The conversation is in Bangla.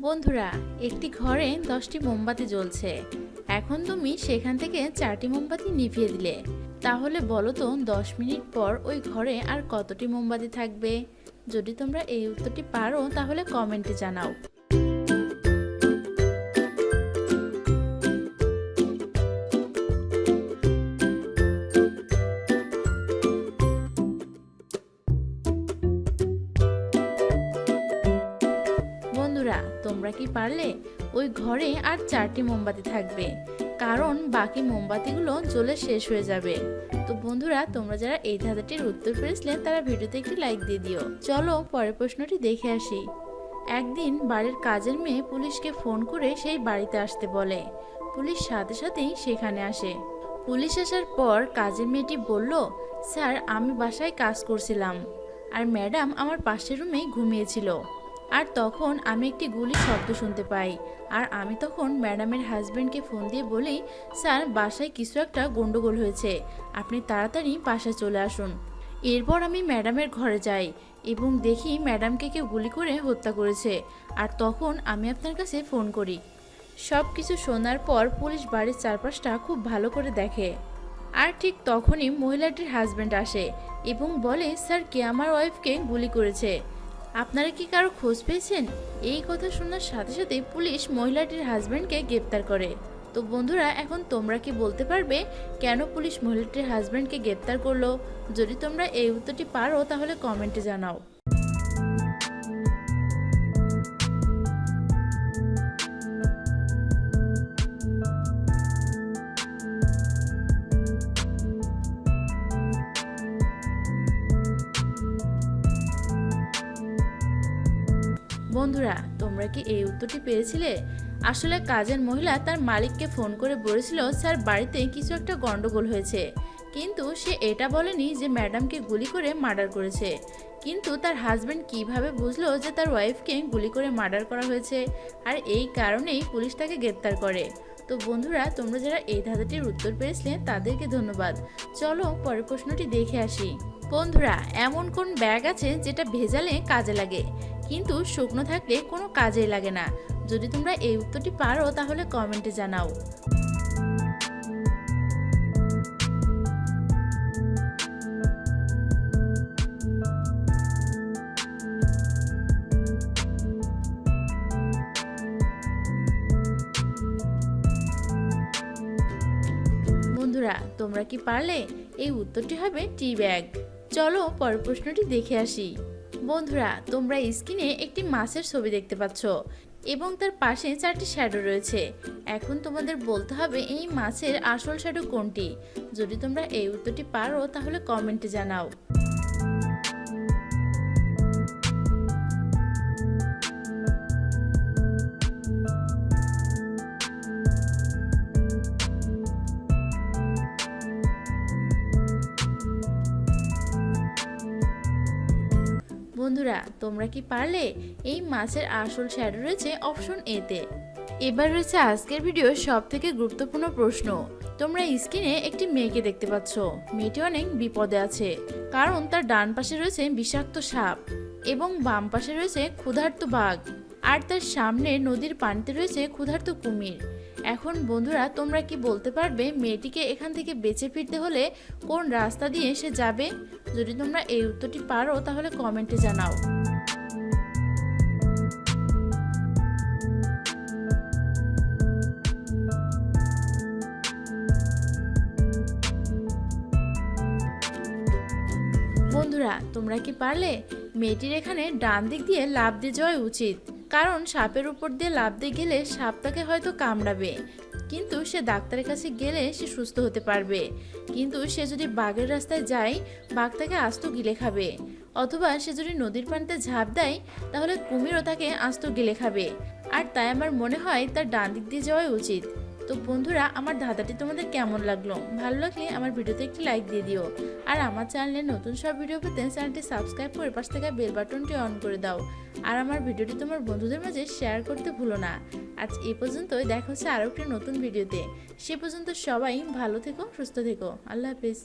বন্ধুরা, একটি ঘরে 10টি মোমবাতি জ্বলছে। এখন তুমি সেখান থেকে 4টি মোমবাতি নিভিয়ে দিলে, তাহলে বলো তো 10 মিনিট পর ওই ঘরে আর কতটি মোমবাতি থাকবে? যদি তোমরা এই উত্তরটি পারো তাহলে কমেন্টে জানাও। বন্ধুরা, তোমরা কি পারলে? ওই ঘরে আর 4টি মোমবাতি থাকবে, কারণ বাকি মোমবাতিগুলো জ্বলে শেষ হয়ে যাবে। তো বন্ধুরা, তোমরা যারা এই ধাঁধাটির উত্তর পেরেছিলে তারা ভিডিওতে একটি লাইক দিয়ে দিও। চলো পরের প্রশ্নটি দেখে আসি। একদিন বাড়ির কাজের মেয়ে পুলিশকে ফোন করে সেই বাড়িতে আসতে বলে। পুলিশ সাথে সাথেই সেখানে আসে। পুলিশ আসার পর কাজের মেয়েটি বলল, স্যার, আমি বাসায় কাজ করছিলাম আর ম্যাডাম আমার পাশের রুমেই ঘুমিয়েছিল। আর তখন আমি একটি গুলির শব্দ শুনতে পাই। আর আমি তখন ম্যাডামের হাজবেন্ডকে ফোন দিয়ে বলি, স্যার, বাসায় কিছু একটা গন্ডগোল হয়েছে, আপনি তাড়াতাড়ি বাসায় চলে আসুন। এরপর আমি ম্যাডামের ঘরে যাই এবং দেখি ম্যাডামকে কেউ গুলি করে হত্যা করেছে। আর তখন আমি আপনার কাছে ফোন করি। সব কিছু শোনার পর পুলিশ বাড়ির চারপাশটা খুব ভালো করে দেখে। আর ঠিক তখনই মহিলাটির হাজবেন্ড আসে এবং বলে, স্যার, কে আমার ওয়াইফকে গুলি করেছে? আপনারা কি কারো খোঁজ পেয়েছেন? এই কথা শোনার সাথে সাথে পুলিশ মহিলাটির হাজবেন্ডকে গ্রেপ্তার করে। তো বন্ধুরা, এখন তোমরা কি বলতে পারবে কেন পুলিশ মহিলাটির হাজবেন্ডকে গ্রেপ্তার করলো? যদি তোমরা এই উত্তরটি পারো তাহলে কমেন্টে জানাও। বন্ধুরা, তোমরা কি এই উত্তরটি পেয়েছিলে? আসলে কাজের মহিলা তার মালিককে ফোন করে বলেছিল, স্যার, বাড়িতে কিছু একটা গন্ডগোল হয়েছে। কিন্তু সে এটা বলেনি যে ম্যাডামকে গুলি করে মার্ডার করেছে। কিন্তু তার হাজবেন্ড কিভাবে বুঝলো যে তার ওয়াইফকে গুলি করে মার্ডার করা হয়েছে? আর এই কারণেই পুলিশ তাকে গ্রেপ্তার করে। তো বন্ধুরা, তোমরা যারা এই ধাঁধাটির উত্তর পেয়েছিলে তাদেরকে ধন্যবাদ। চলো পরের প্রশ্নটি দেখে আসি। বন্ধুরা, এমন কোন ব্যাগ আছে যেটা ভেজালে কাজে লাগে কিন্তু শুকনো থাকলে কোনো কাজেই লাগে না? যদি তোমরা এই উত্তরটি পারো তাহলে কমেন্টে জানাও। বন্ধুরা, তোমরা কি পারলে? এই উত্তরটি হবে টি ব্যাগ। চলো পরের প্রশ্নটি দেখে আসি। বন্ধুরা, তোমরা স্ক্রিনে একটি মাছের ছবি দেখতে পাচ্ছ এবং তার পাশে 4টি শ্যাডো রয়েছে। এখন তোমাদের বলতে হবে এই মাছের আসল শ্যাডো কোনটি। যদি তোমরা এই উত্তরটি পারো তাহলে কমেন্টে জানাও। বন্ধুরা, তোমরা কি পারলে? এই মাছের আসল শ্যাডো রয়েছে অপশন এ তে। এবার রয়েছে আজকের ভিডিওর সবথেকে গুরুত্বপূর্ণ প্রশ্ন। তোমরা স্ক্রিনে একটি মেয়েকে দেখতে পাচ্ছ। মেয়েটি অনেক বিপদে আছে, কারণ তার ডান পাশে রয়েছে বিষাক্ত সাপ এবং বাম পাশে রয়েছে ক্ষুধার্ত বাঘ, আর তার সামনে নদীর পানিতে রয়েছে ক্ষুধার্ত কুমির। এখন বন্ধুরা, তোমরা কি বলতে পারবে মেয়েটিকে এখান থেকে বেঁচে ফিরতে হলে কোন রাস্তা দিয়ে সে যাবে? যদি তোমরা এই উত্তরটি পারো তাহলে কমেন্টে জানাও। বন্ধুরা, তোমরা কি পারলে? মেয়েটির এখানে ডান দিক দিয়ে লাফ দিয়ে যাওয়া উচিত, কারণ সাপের উপর দিয়ে লাফ দিয়ে গেলে সাপ তাকে হয়তো কামড়াবে, কিন্তু সে ডাক্তারের কাছে গেলে সে সুস্থ হতে পারবে। কিন্তু সে যদি বাঘের রাস্তায় যায়, বাঘ তাকে আস্ত গিলে খাবে। অথবা সে যদি নদীর পানিতে ঝাঁপ দেয়, তাহলে কুমিরও তাকে আস্ত গিলে খাবে। আর তাই আমার মনে হয় তার ডান দিক দিয়ে যাওয়াই উচিত। তো বন্ধুরা, আমার ধাঁধাটি তোমাদের কেমন লাগলো? ভালো লাগলে আমার ভিডিওতে একটি লাইক দিয়ে দিও। আর আমার চ্যানেলে নতুন সব ভিডিও পেতে চ্যানেলটি সাবস্ক্রাইব করে পাশ থেকে বেল বাটনটি অন করে দাও। আর আমার ভিডিওটি তোমার বন্ধুদের মাঝে শেয়ার করতে ভুলো না। আজ এই পর্যন্তই, দেখা হচ্ছে আরও একটি নতুন ভিডিওতে। সে পর্যন্ত সবাই ভালো থেকো, সুস্থ থেকো। আল্লাহ হাফেজ।